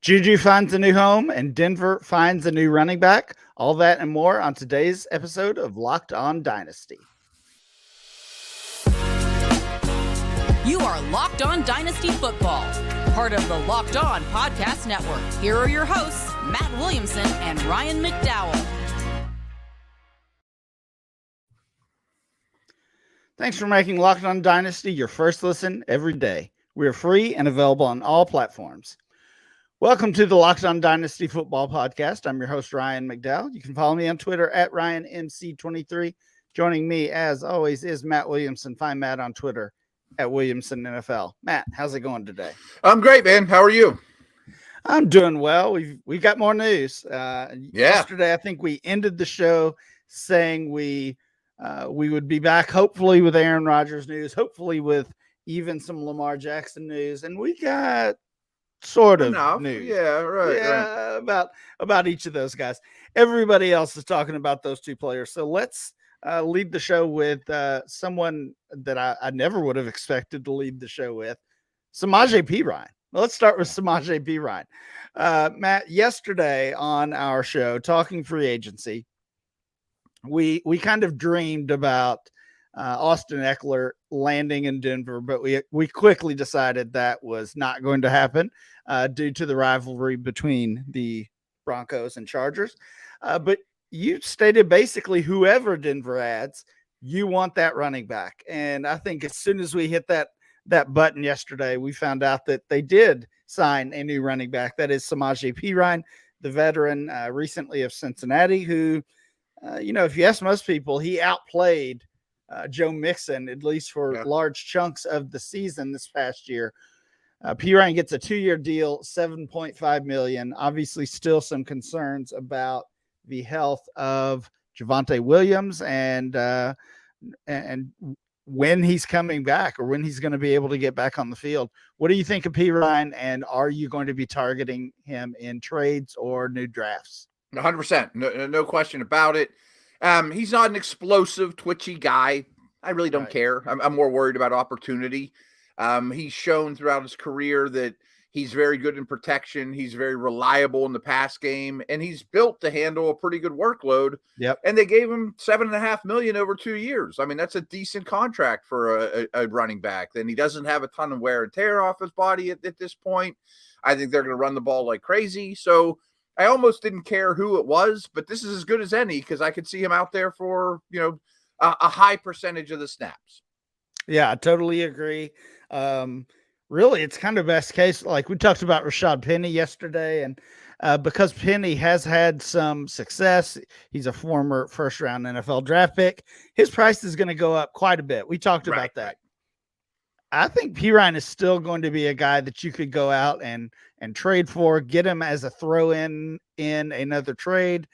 Juju finds a new home and Denver finds a new running back. All that and more on today's episode of Locked On Dynasty. You are Locked On Dynasty Football, part of the Locked On Podcast Network. Here are your hosts, Matt Williamson and Ryan McDowell. Thanks for making Locked On Dynasty your first listen every day. We are free and available on all platforms. Welcome to the Locked On Dynasty Football Podcast. I'm your host, Ryan McDowell. You can follow me on Twitter at RyanMC23. Joining me, as always, is Matt Williamson. Find Matt on Twitter at Williamson NFL. Matt, how's it going today? I'm great, man. How are you? I'm doing well. We've got more news. Yesterday, I think we ended the show saying we would be back, hopefully with Aaron Rodgers news, hopefully with even some Lamar Jackson news, and we got sort of news. Yeah, right. About each of those guys. Everybody else is talking about those two players. So let's lead the show with someone that I never would have expected to lead the show with, Samaje Perine. Let's start with Samaje Perine. Matt, yesterday on our show, Talking Free Agency, we kind of dreamed about Austin Eckler landing in Denver, but we quickly decided that was not going to happen due to the rivalry between the Broncos and Chargers. But you stated basically whoever Denver adds, you want that running back. And I think as soon as we hit that button yesterday, we found out that they did sign a new running back. That is Samaje Perine, the veteran recently of Cincinnati, who, if you ask most people, he outplayed Joe Mixon, at least for large chunks of the season this past year. Perine gets a 2-year deal, $7.5 million. Obviously, still some concerns about the health of Javonte Williams and when he's coming back or when he's going to be able to get back on the field. What do you think of Perine, and are you going to be targeting him in trades or new drafts? 100%. No question about it. He's not an explosive, twitchy guy. I really don't care. I'm more worried about opportunity. He's shown throughout his career that he's very good in protection. He's very reliable in the pass game, and he's built to handle a pretty good workload. Yep. And they gave him $7.5 million over 2 years. I mean, that's a decent contract for a running back. Then he doesn't have a ton of wear and tear off his body at this point. I think they're going to run the ball like crazy. So I almost didn't care who it was, but this is as good as any because I could see him out there for, a high percentage of the snaps. Yeah, I totally agree. Really, it's kind of best case. Like we talked about Rashad Penny yesterday, and because Penny has had some success, he's a former first-round NFL draft pick. His price is going to go up quite a bit. We talked about that. I think Perine is still going to be a guy that you could go out and trade for, get him as a throw-in another trade,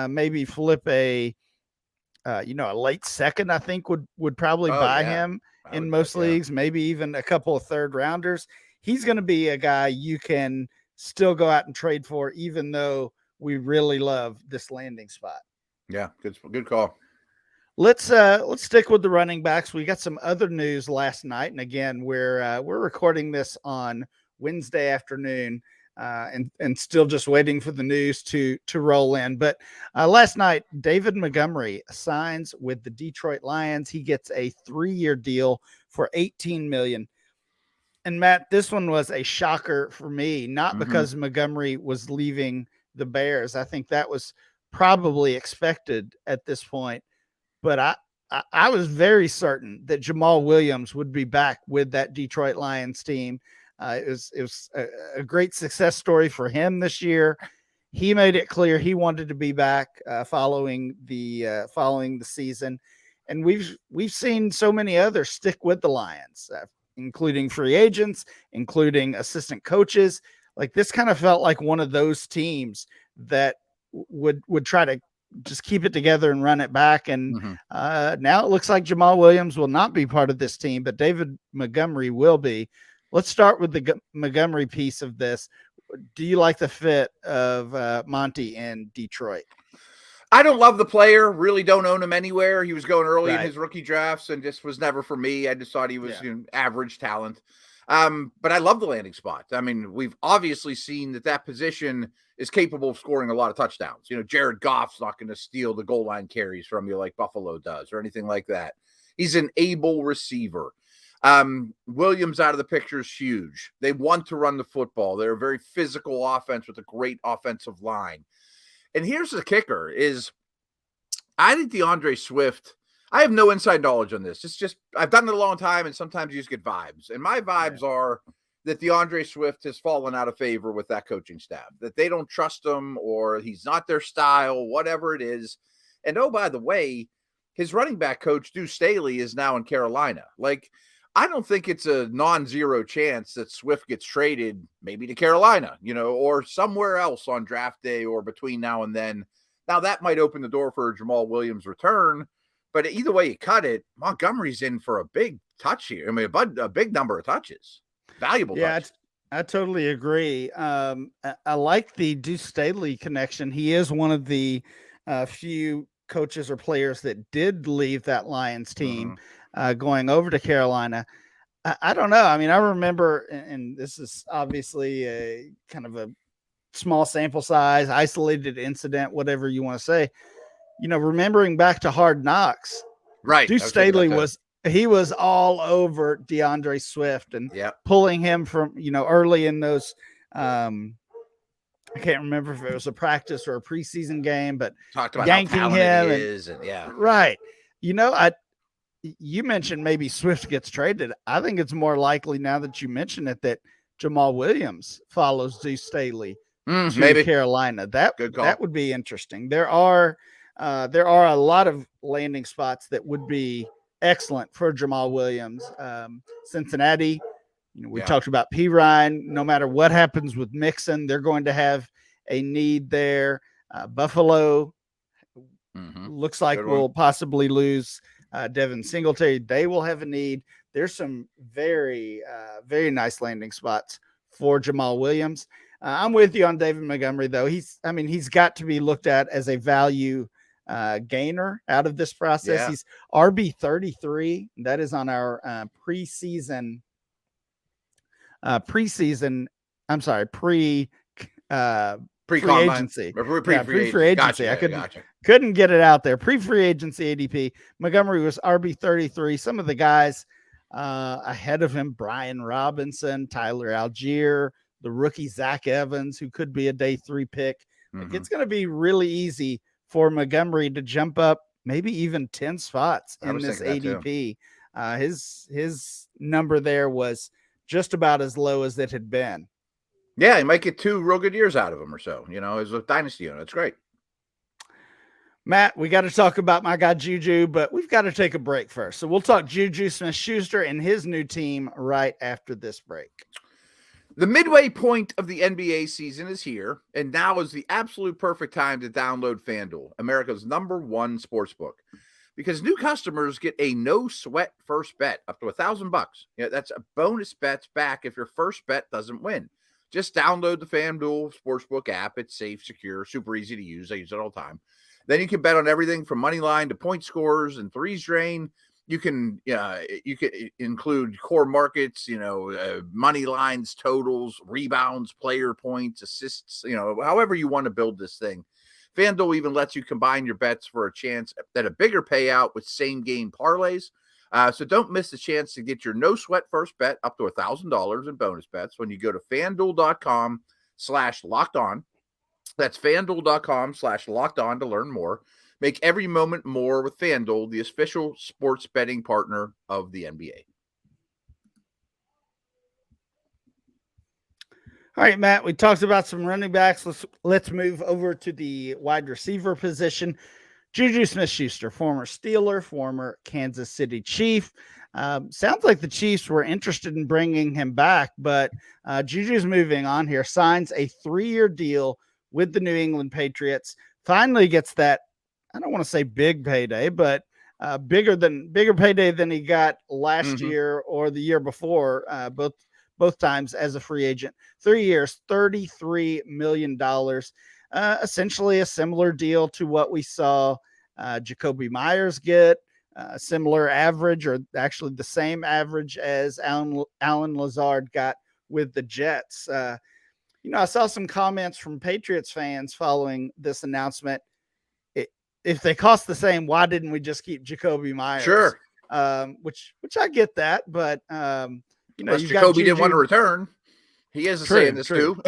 maybe flip a late second, I think would probably buy him in most leagues, maybe even a couple of third rounders. He's going to be a guy you can still go out and trade for, even though we really love this landing spot. Yeah, good call. Let's stick with the running backs. We got some other news last night, and again, we're recording this on Wednesday afternoon, and still just waiting for the news to roll in. But last night, David Montgomery signs with the Detroit Lions. He gets a 3-year deal for $18 million. And Matt, this one was a shocker for me, not because Montgomery was leaving the Bears. I think that was probably expected at this point. But I was very certain that Jamal Williams would be back with that Detroit Lions team. It was a great success story for him this year. He made it clear he wanted to be back following the season, and we've seen so many others stick with the Lions, including free agents, including assistant coaches. Like this kind of felt like one of those teams that would try to just keep it together and run it back. And now it looks like Jamal Williams will not be part of this team, but David Montgomery will be. Let's start with the Montgomery piece of this. Do you like the fit of Monty in Detroit? I don't love the player. Really don't own him anywhere. He was going early in his rookie drafts and just was never for me. I just thought he was average talent. But I love the landing spot. I mean, we've obviously seen that position is capable of scoring a lot of touchdowns. Jared Goff's not going to steal the goal line carries from you like Buffalo does or anything like that. He's an able receiver. Williams out of the picture is huge. They want to run the football. They're a very physical offense with a great offensive line. And here's the kicker is I think DeAndre Swift, I have no inside knowledge on this. It's just, I've done it a long time and sometimes you just get vibes. And my vibes are that DeAndre Swift has fallen out of favor with that coaching staff, that they don't trust him or he's not their style, whatever it is. And oh, by the way, his running back coach, Deuce Staley, is now in Carolina. Like, I don't think it's a non-zero chance that Swift gets traded maybe to Carolina, or somewhere else on draft day or between now and then. Now, that might open the door for Jamal Williams' return, but either way you cut it, Montgomery's in for a big touch here. I mean, a big number of touches, valuable touches. I totally agree. I like the Deuce Staley connection. He is one of the few coaches or players that did leave that Lions team going over to Carolina. I don't know. I mean, I remember, and this is obviously a kind of a small sample size, isolated incident, whatever you want to say, remembering back to Hard Knocks, right? Deuce Staley was all over DeAndre Swift and pulling him from, early in those, I can't remember if it was a practice or a preseason game, but talked about yanking how talented he is, right. You mentioned maybe Swift gets traded. I think it's more likely now that you mention it that Jamal Williams follows Deuce Staley to maybe Carolina. That would be interesting. There are a lot of landing spots that would be excellent for Jamal Williams. Cincinnati, we talked about P. Ryan. No matter what happens with Mixon, they're going to have a need there. Buffalo looks like we'll possibly lose Devin Singletary. They will have a need. There's some very, very nice landing spots for Jamal Williams. I'm with you on David Montgomery, though. He's got to be looked at as a value gainer out of this process. He's RB 33. That is on our pre-free agency. Pre-free agency. Gotcha. Couldn't get it out there. Pre-free agency ADP. Montgomery was RB 33. Some of the guys ahead of him, Brian Robinson, Tyler Algier, the rookie Zach Evans, who could be a day 3 pick. Like, it's going to be really easy for Montgomery to jump up maybe even 10 spots in this ADP. His number there was just about as low as it had been. Yeah, he might get 2 real good years out of him or so, as a dynasty owner. It's great. Matt, we got to talk about my guy Juju, but we've got to take a break first. So we'll talk Juju Smith-Schuster and his new team right after this break. The midway point of the NBA season is here, and now is the absolute perfect time to download FanDuel, America's #1 sportsbook, because new customers get a no-sweat first bet up to $1,000. That's a bonus bets back if your first bet doesn't win. Just download the FanDuel Sportsbook app. It's safe, secure, super easy to use. I use it all the time. Then you can bet on everything from money line to point scores and threes drain. You can include core markets, money lines, totals, rebounds, player points, assists, however you want to build this thing. FanDuel even lets you combine your bets for a chance at a bigger payout with same game parlays. So don't miss the chance to get your no sweat first bet up to $1,000 in bonus bets when you go to FanDuel.com/lockedon. That's FanDuel.com/lockedon to learn more. Make every moment more with FanDuel, the official sports betting partner of the NBA. All right, Matt, we talked about some running backs. Let's move over to the wide receiver position. Juju Smith-Schuster, former Steeler, former Kansas City Chief. Sounds like the Chiefs were interested in bringing him back, but Juju's moving on here. Signs a 3-year deal with the New England Patriots. Finally gets that, I don't want to say big payday, but bigger payday than he got last year or the year before, both times as a free agent. 3 years, $33 million. Essentially a similar deal to what we saw Jacoby Myers get similar average, or actually the same average as Alan Lazard got with the Jets. I saw some comments from Patriots fans following this announcement. If they cost the same, why didn't we just keep Jacoby Myers? Sure. Which I get that, but Unless Jacoby didn't want to return. He has a say in this too.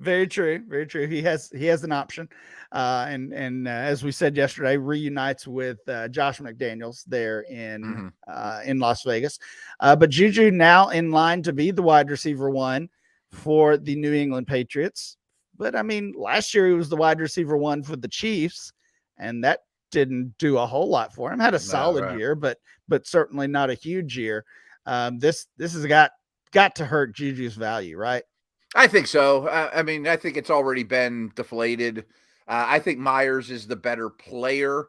Very true. Very true. He has an option. And as we said yesterday, reunites with Josh McDaniels there in Las Vegas. But Juju now in line to be the wide receiver 1 for the New England Patriots. But I mean, last year he was the wide receiver 1 for the Chiefs, and that didn't do a whole lot for him. Had a solid year, but certainly not a huge year. This has got to hurt Juju's value, right? I think so. I mean, I think it's already been deflated. I think Myers is the better player,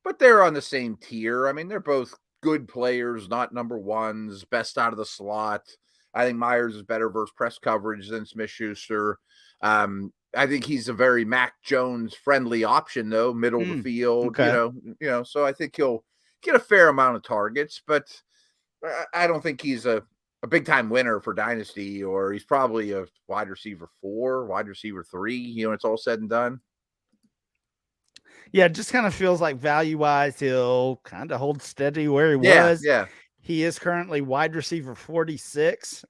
but they're on the same tier. I mean, they're both good players, not number ones, best out of the slot. I think Myers is better versus press coverage than Smith-Schuster. I think he's a very Mac Jones friendly option, though, middle of the field. Okay. So I think he'll get a fair amount of targets, but I don't think he's a big time winner for Dynasty, or he's probably a wide receiver 4, wide receiver 3, when it's all said and done. Yeah, it just kind of feels like value wise, he'll kind of hold steady where he was. Yeah. He is currently wide receiver 46.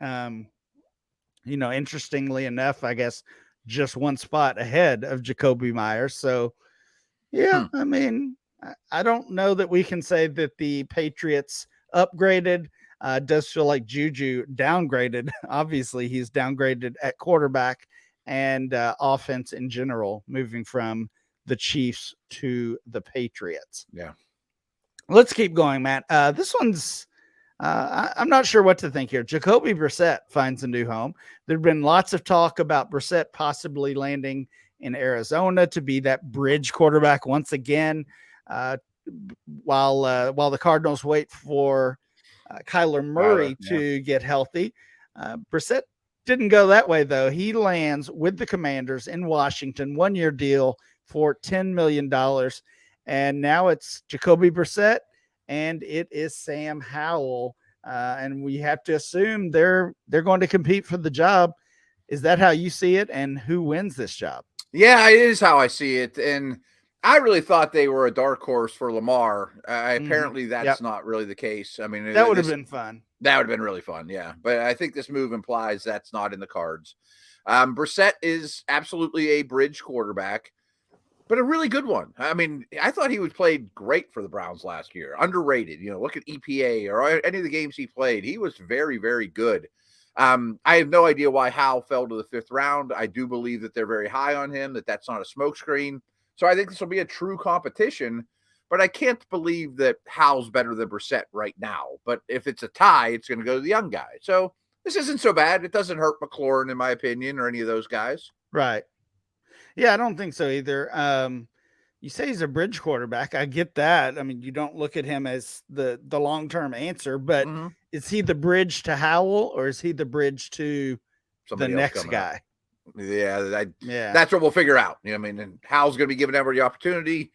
Interestingly enough, I guess just one spot ahead of Jacoby Myers. So, I mean, I don't know that we can say that the Patriots upgraded. Does feel like Juju downgraded. Obviously, he's downgraded at quarterback and offense in general, moving from the Chiefs to the Patriots. Yeah. Let's keep going, Matt. This one's I'm not sure what to think here. Jacoby Brissett finds a new home. There's been lots of talk about Brissett possibly landing in Arizona to be that bridge quarterback once again, while the Cardinals wait for Kyler Murray to get healthy. Brissett didn't go that way, though. He lands with the Commanders in Washington, 1-year deal for $10 million. And now it's Jacoby Brissett and it is Sam Howell. And we have to assume they're going to compete for the job. Is that how you see it? And who wins this job? Yeah, it is how I see it. And I really thought they were a dark horse for Lamar. Apparently that's not really the case. I mean, that would have been fun. That would have been really fun. Yeah. But I think this move implies that's not in the cards. Brissett is absolutely a bridge quarterback, but a really good one. I mean, I thought he was played great for the Browns last year. Underrated. Look at EPA or any of the games he played. He was very, very good. I have no idea why Howell fell to the 5th round. I do believe that they're very high on him, that's not a smokescreen. So I think this will be a true competition, but I can't believe that Howell's better than Brissett right now. But if it's a tie, it's going to go to the young guy. So this isn't so bad. It doesn't hurt McLaurin, in my opinion, or any of those guys. Right. Yeah, I don't think so either. You say he's a bridge quarterback. I get that. I mean, you don't look at him as the long-term answer, but is he the bridge to Howell, or is he the bridge to somebody the next guy? Up. Yeah, that's what we'll figure out. And Howell's going to be given every opportunity.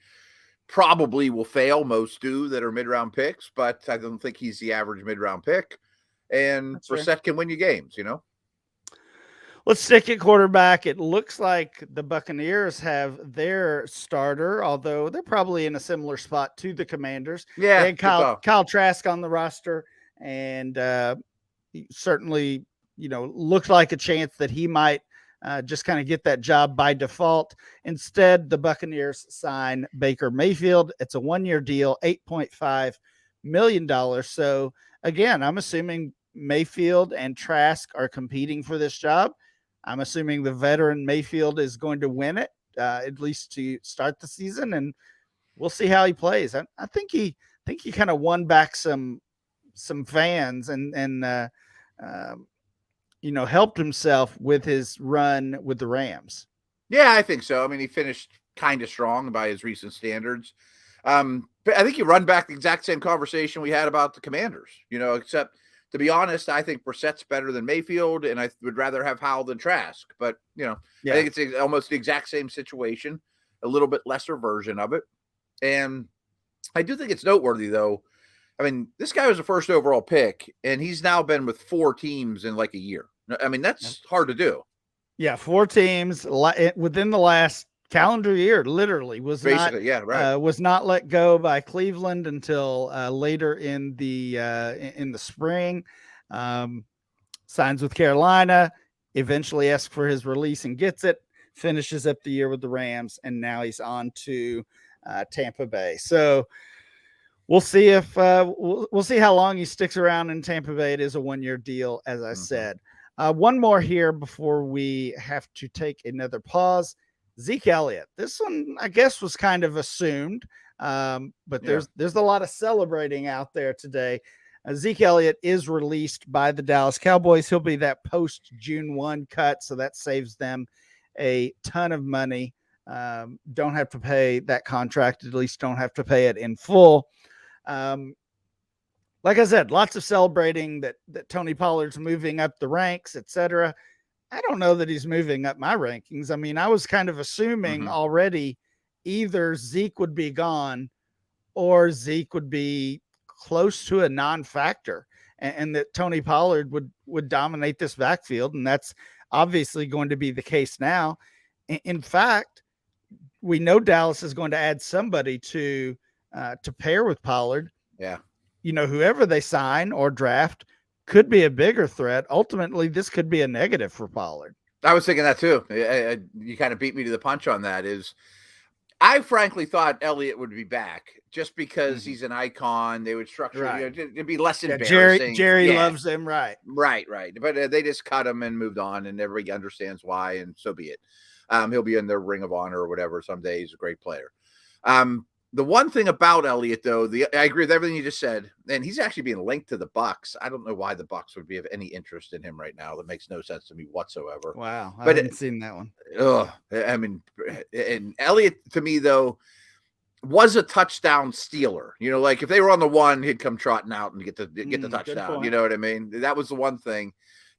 Probably will fail. Most do that are mid-round picks, but I don't think he's the average mid-round pick. And Brissett can win you games, Let's stick at quarterback. It looks like the Buccaneers have their starter, although they're probably in a similar spot to the Commanders. Yeah, they had Kyle Trask on the roster, and certainly, looked like a chance that he might just kind of get that job by default. Instead, the Buccaneers sign Baker Mayfield. It's a 1-year deal, $8.5 million. So again, I'm assuming Mayfield and Trask are competing for this job. I'm assuming the veteran Mayfield is going to win it, at least to start the season, and we'll see how he plays. I think he kind of won back some fans and helped himself with his run with the Rams. Yeah, I think so. I mean, he finished kind of strong by his recent standards. But I think you run back the exact same conversation we had about the Commanders, except to be honest, I think Brissett's better than Mayfield, and I would rather have Howell than Trask. But, I think it's almost the exact same situation, a little bit lesser version of it. And I do think it's noteworthy, though. I mean, this guy was a first overall pick, and he's now been with 4 teams in like a year. I mean, that's hard to do. Yeah, 4 teams within the last calendar year, literally was Basically, was not let go by Cleveland until later in the spring. Signs with Carolina, eventually asks for his release and gets it. Finishes up the year with the Rams, and now he's on to Tampa Bay. So we'll see if we'll see how long he sticks around in Tampa Bay. It is a 1-year deal, as I said. One more here before we have to take another pause. Zeke Elliott. This one, I guess, was kind of assumed, but there's a lot of celebrating out there today. Zeke Elliott is released by the Dallas Cowboys. He'll be that post-June 1 cut, so that saves them a ton of money. Don't have to pay that contract, at least don't have to pay it in full. Like I said, lots of celebrating that Tony Pollard's moving up the ranks, etc. I don't know that he's moving up my rankings. I mean, I was kind of assuming already either Zeke would be gone or Zeke would be close to a non-factor, and that Tony Pollard would dominate this backfield. And that's obviously going to be the case now. In fact, we know Dallas is going to add somebody to pair with Pollard. Yeah. Whoever they sign or draft could be a bigger threat. Ultimately, this could be a negative for Pollard. I was thinking that too. You kind of beat me to the punch on that. I frankly thought Elliott would be back just because he's an icon. They would structure it'd be less embarrassing. Jerry loves him, right. But they just cut him and moved on, and everybody understands why, and so be it. He'll be in their Ring of Honor or whatever someday. He's a great player. The one thing about Elliott, though, I agree with everything you just said, and he's actually being linked to the Bucs. I don't know why the Bucs would be of any interest in him right now. That makes no sense to me whatsoever. Wow, I haven't seen that one. I mean, and Elliott, to me, though, was a touchdown stealer. Like if they were on the 1, he'd come trotting out and get the touchdown. You know what I mean? That was the one thing.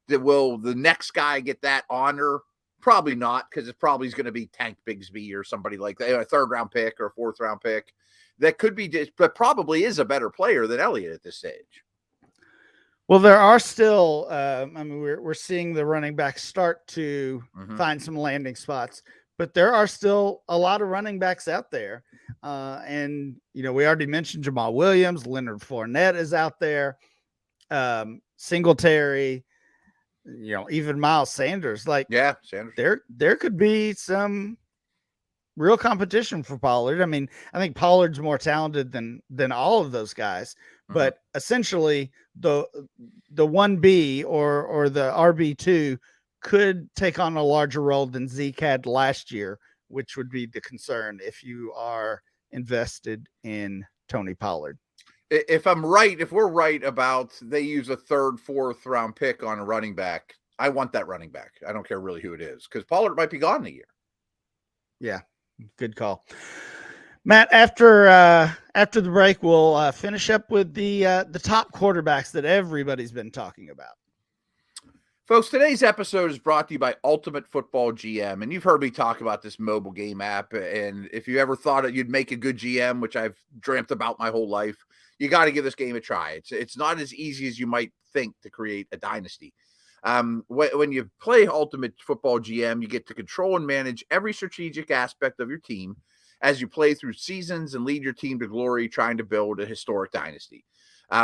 Will the next guy get that honor? Probably not, because it probably is going to be Tank Bigsby or somebody like that, a 3rd-round pick or a 4th-round pick. That could be, but probably is a better player than Elliott at this stage. Well, there are still, we're seeing the running backs start to find some landing spots, but there are still a lot of running backs out there. And, we already mentioned Jamal Williams, Leonard Fournette is out there, Singletary, even Miles Sanders. Sanders. There could be some real competition for Pollard. I mean, I think Pollard's more talented than all of those guys, but essentially the 1B or the RB2 could take on a larger role than Zeke had last year, which would be the concern if you are invested in Tony Pollard. If we're right about they use a 3rd, 4th round pick on a running back, I want that running back. I don't care really who it is, because Pollard might be gone in a year. Yeah, good call. Matt, after the break, we'll finish up with the top quarterbacks that everybody's been talking about. Folks, today's episode is brought to you by Ultimate Football GM, and you've heard me talk about this mobile game app, and if you ever thought you'd make a good GM, which I've dreamt about my whole life, you got to give this game a try. It's not as easy as you might think to create a dynasty. When you play Ultimate Football GM, you get to control and manage every strategic aspect of your team as you play through seasons and lead your team to glory, trying to build a historic dynasty.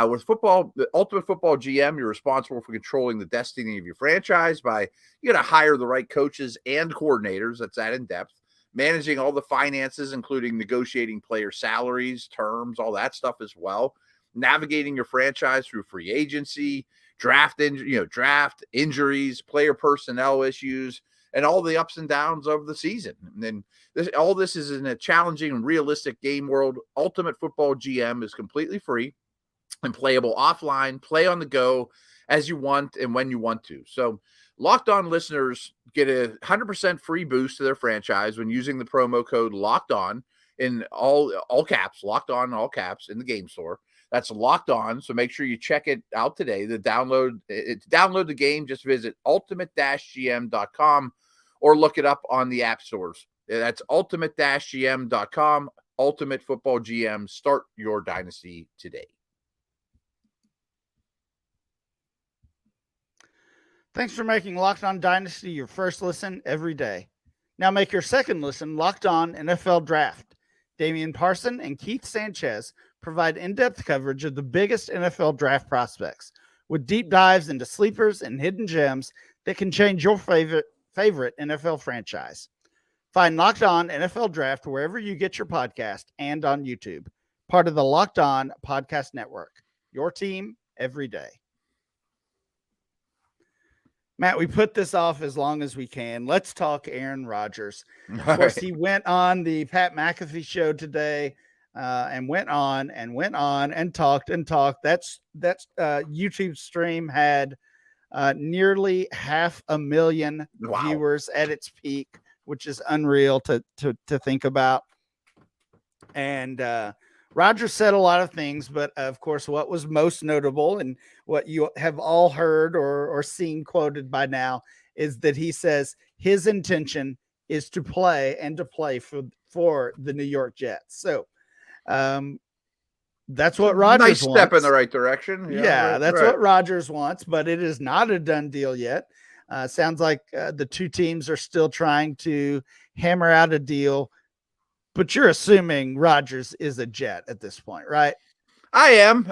With the Ultimate Football GM, you're responsible for controlling the destiny of your franchise you got to hire the right coaches and coordinators. That's that in depth. Managing all the finances, including negotiating player salaries, terms, all that stuff as well. Navigating your franchise through free agency, draft, injuries, player personnel issues, and all the ups and downs of the season. And then all this is in a challenging and realistic game world. Ultimate Football GM is completely free and playable offline, play on the go as you want and when you want to. So Locked On listeners get a 100% free boost to their franchise when using the promo code Locked On in all caps, Locked On, all caps in the game store. That's Locked On. So make sure you check it out today. To download the game, just visit ultimate-gm.com or look it up on the app stores. That's ultimate-gm.com, Ultimate Football GM. Start your dynasty today. Thanks for making Locked On Dynasty your first listen every day. Now make your second listen Locked On NFL Draft. Damian Parson and Keith Sanchez provide in-depth coverage of the biggest NFL draft prospects with deep dives into sleepers and hidden gems that can change your favorite NFL franchise. Find Locked On NFL Draft wherever you get your podcast and on YouTube. Part of the Locked On Podcast Network. Your team every day. Matt, we put this off as long as we can. Let's talk Aaron Rodgers. Of course, he went on the Pat McAfee show today and went on and talked. That YouTube stream had nearly 500,000 viewers at its peak, which is unreal to think about. And Rodgers said a lot of things, but of course, what was most notable and what you have all heard or seen quoted by now is that he says his intention is to play for the New York Jets. So that's what Rodgers wants. Nice step in the right direction. Yeah, that's what Rodgers wants, but it is not a done deal yet. Sounds like the two teams are still trying to hammer out a deal. But you're assuming Rodgers is a Jet at this point, right? I am.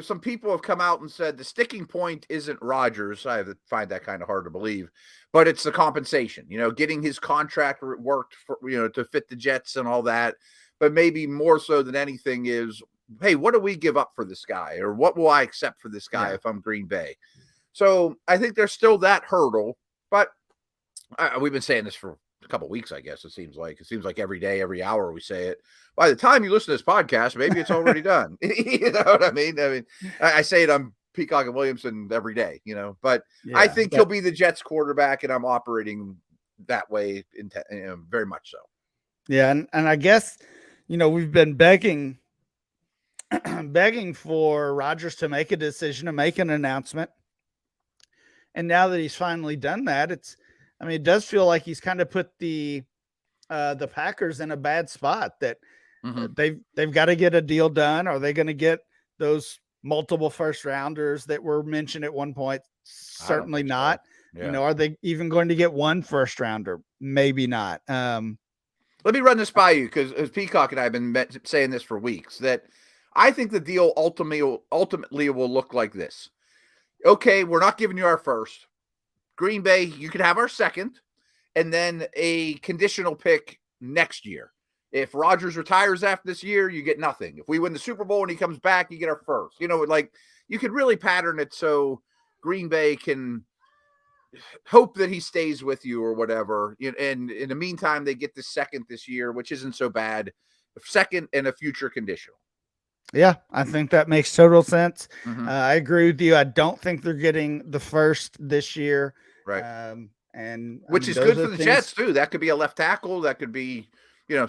Some people have come out and said the sticking point isn't Rodgers. I find that kind of hard to believe, but it's the compensation. Getting his contract worked for to fit the Jets and all that. But maybe more so than anything is, hey, what do we give up for this guy, or what will I accept for this guy if I'm Green Bay? So I think there's still that hurdle, but we've been saying this for a couple of weeks, I guess. It seems like every day, every hour we say it. By the time you listen to this podcast, maybe it's already done. You know what I mean? I say it on Peacock and Williamson every day, but I think he'll be the Jets quarterback, and I'm operating that way very much so. Yeah. And I guess, we've been begging for Rodgers to make a decision, to make an announcement. And now that he's finally done that, it does feel like he's kind of put the Packers in a bad spot that they've got to get a deal done. Are they going to get those multiple first rounders that were mentioned at one point? Certainly not. So. Yeah. Are they even going to get one first rounder? Maybe not. Let me run this by you, because as Peacock and I have been saying this for weeks, that I think the deal ultimately will look like this. Okay, we're not giving you our first. Green Bay, you could have our second, and then a conditional pick next year. If Rodgers retires after this year, you get nothing. If we win the Super Bowl and he comes back, you get our first. You could really pattern it so Green Bay can hope that he stays with you or whatever. And in the meantime, they get the second this year, which isn't so bad. A second and a future conditional. Yeah, I think that makes total sense. I agree with you. I don't think they're getting the first this year. Right. Which is good for the Jets too. That could be a left tackle. That could be,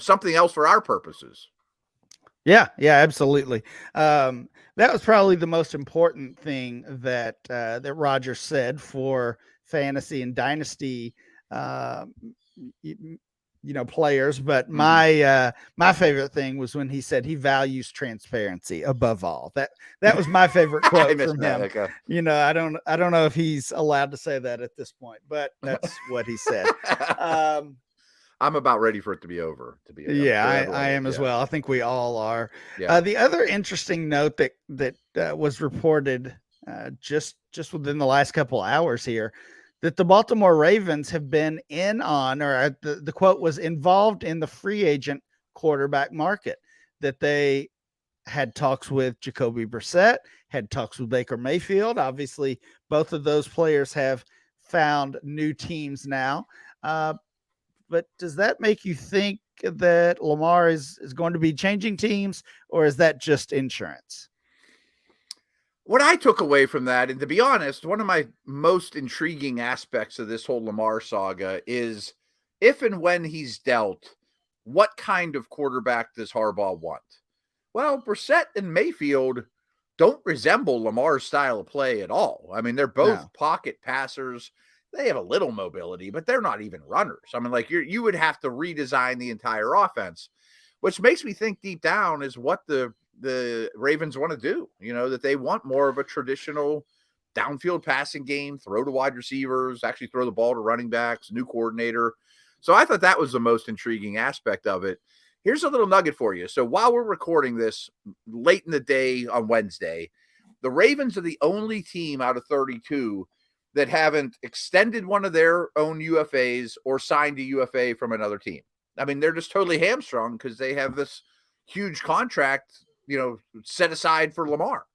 something else for our purposes. Yeah, absolutely. That was probably the most important thing that Rodgers said for fantasy and dynasty, players. But my favorite thing was when he said he values transparency above all. That was my favorite quote from him. Okay. I don't know if he's allowed to say that at this point, but that's what he said. I'm about ready for it to be over. I am as well. I think we all are. Yeah. The other interesting note that was reported just within the last couple hours here, that the Baltimore Ravens have been in on, or the quote was, involved in the free agent quarterback market, that they had talks with Jacoby Brissett, had talks with Baker Mayfield. Obviously, both of those players have found new teams now. But does that make you think that Lamar is going to be changing teams, or is that just insurance? What I took away from that, and to be honest, one of my most intriguing aspects of this whole Lamar saga is, if and when he's dealt, what kind of quarterback does Harbaugh want? Well, Brissett and Mayfield don't resemble Lamar's style of play at all. They're both pocket passers. They have a little mobility, but they're not even runners. You would have to redesign the entire offense. which makes me think deep down is what the Ravens want to do, that they want more of a traditional downfield passing game, throw to wide receivers, actually throw the ball to running backs, new coordinator. So I thought that was the most intriguing aspect of it. Here's a little nugget for you. So while we're recording this late in the day on Wednesday, the Ravens are the only team out of 32 that haven't extended one of their own UFAs or signed a UFA from another team. I mean, they're just totally hamstrung because they have this huge contract, set aside for Lamar.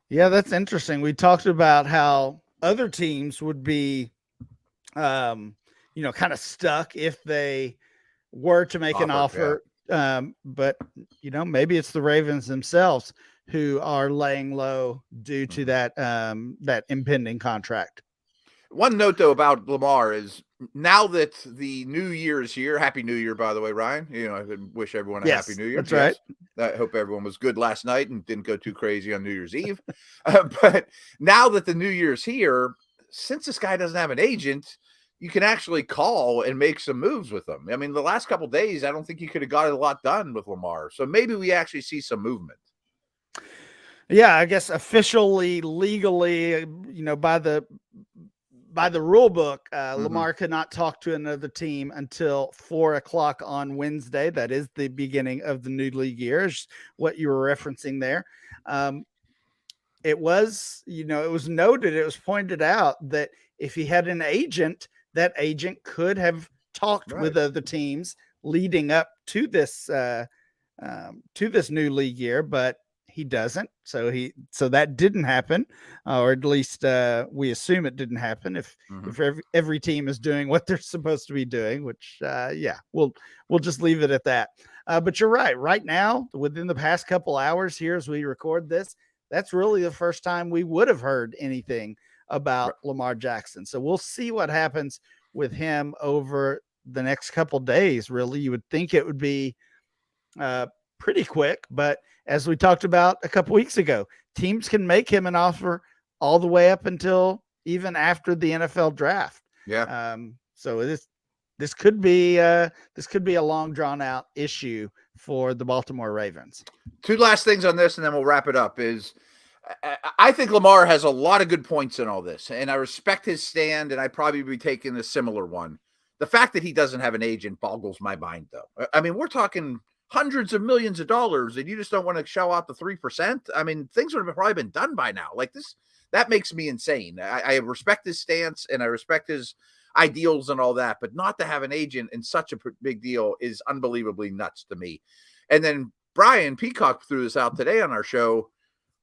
Yeah, that's interesting. We talked about how other teams would be, kind of stuck if they were to make an offer. Yeah. But, maybe it's the Ravens themselves who are laying low due to that impending contract. One note, though, about Lamar is now that the new year is here. Happy New Year, by the way, Ryan. I wish everyone a happy New Year. That's right. I hope everyone was good last night and didn't go too crazy on New Year's Eve. But now that the new year's here, since this guy doesn't have an agent, you can actually call and make some moves with him. I mean, the last couple of days, I don't think you could have got a lot done with Lamar. So maybe we actually see some movement. Yeah, I guess officially, legally, by the rule book, Lamar could not talk to another team until 4:00 on Wednesday. That is the beginning of the new league year, is what you were referencing there. It was, it was noted, it was pointed out that if he had an agent, that agent could have talked with other teams leading up to this new league year, but he doesn't. So that didn't happen, or at least we assume it didn't happen. If every team is doing what they're supposed to be doing, which we'll just leave it at that. But you're right. Right now, within the past couple hours here as we record this, that's really the first time we would have heard anything about Lamar Jackson. So we'll see what happens with him over the next couple days. Really, you would think it would be pretty quick, but as we talked about a couple weeks ago, teams can make him an offer all the way up until even after the NFL draft. Yeah. So this could be a long drawn out issue for the Baltimore Ravens. Two last things on this, and then we'll wrap it up. Is I think Lamar has a lot of good points in all this, and I respect his stand, and I'd probably be taking a similar one. The fact that he doesn't have an agent boggles my mind, though. I mean, we're talking hundreds of millions of dollars, and you just don't want to shell out the 3%. I mean, things would have probably been done by now. Like this, that makes me insane. I respect his stance and I respect his ideals and all that, but not to have an agent in such a big deal is unbelievably nuts to me. And then Brian Peacock threw this out today on our show.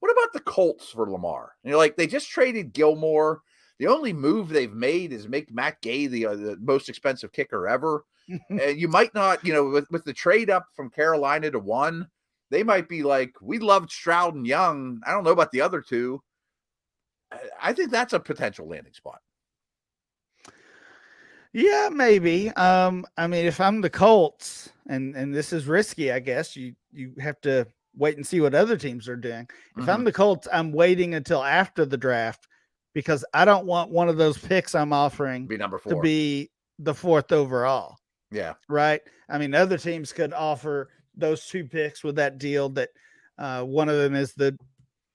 What about the Colts for Lamar? They just traded Gilmore. The only move they've made is make Matt Gay the most expensive kicker ever. You might not, with the trade up from Carolina to 1, they might be like, we loved Stroud and Young. I don't know about the other two. I think that's a potential landing spot. Yeah, maybe. I mean, if I'm the Colts, and this is risky, I guess you have to wait and see what other teams are doing. If I'm the Colts, I'm waiting until after the draft because I don't want one of those picks I'm offering be number 4 to be the 4th overall. Yeah. Right. I mean, other teams could offer those 2 picks with that deal that one of them is the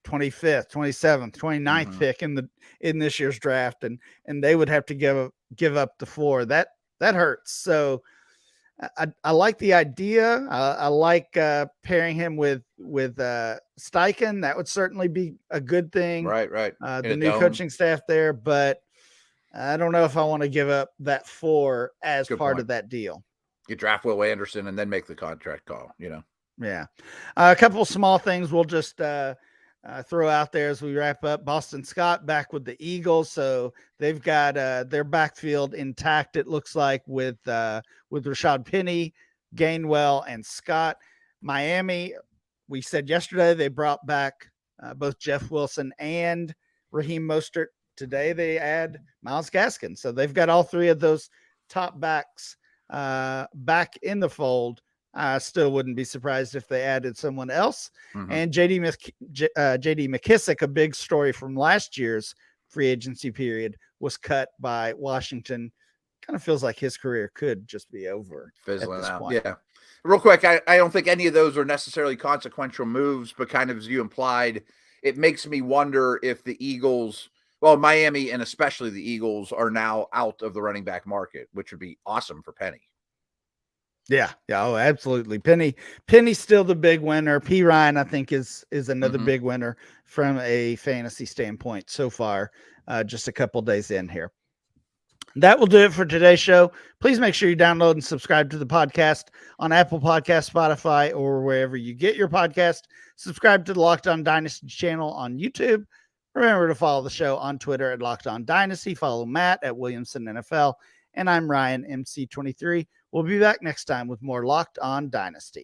25th, 27th, 29th pick in this year's draft. And they would have to give up the 4. That hurts. So I like the idea. I like pairing him with Steichen. That would certainly be a good thing. Right. The new coaching staff there, but I don't know if I want to give up that 4 as good part point. of that deal. You draft Will Anderson and then make the contract call, Yeah. A couple of small things we'll just throw out there as we wrap up. Boston Scott back with the Eagles. So they've got their backfield intact, it looks like, with Rashad Penny, Gainwell, and Scott. Miami, we said yesterday they brought back both Jeff Wilson and Raheem Mostert. Today they add Myles Gaskin. So they've got all 3 of those top backs back in the fold. I still wouldn't be surprised if they added someone else. And J.D. McKissick, a big story from last year's free agency period, was cut by Washington. Kind of feels like his career could just be over. Fizzling at this out. point. Yeah. Real quick, I don't think any of those are necessarily consequential moves, but kind of as you implied, it makes me wonder if the Eagles, well, Miami and especially the Eagles, are now out of the running back market, which would be awesome for Penny. Yeah. Oh, absolutely. Penny's still the big winner. P. Ryan, I think, is another big winner from a fantasy standpoint so far, just a couple days in here. That will do it for today's show. Please make sure you download and subscribe to the podcast on Apple Podcasts, Spotify, or wherever you get your podcast. Subscribe to the Locked On Dynasty channel on YouTube. Remember to follow the show on Twitter at Locked On Dynasty. Follow Matt at Williamson NFL. And I'm Ryan, MC23. We'll be back next time with more Locked On Dynasty.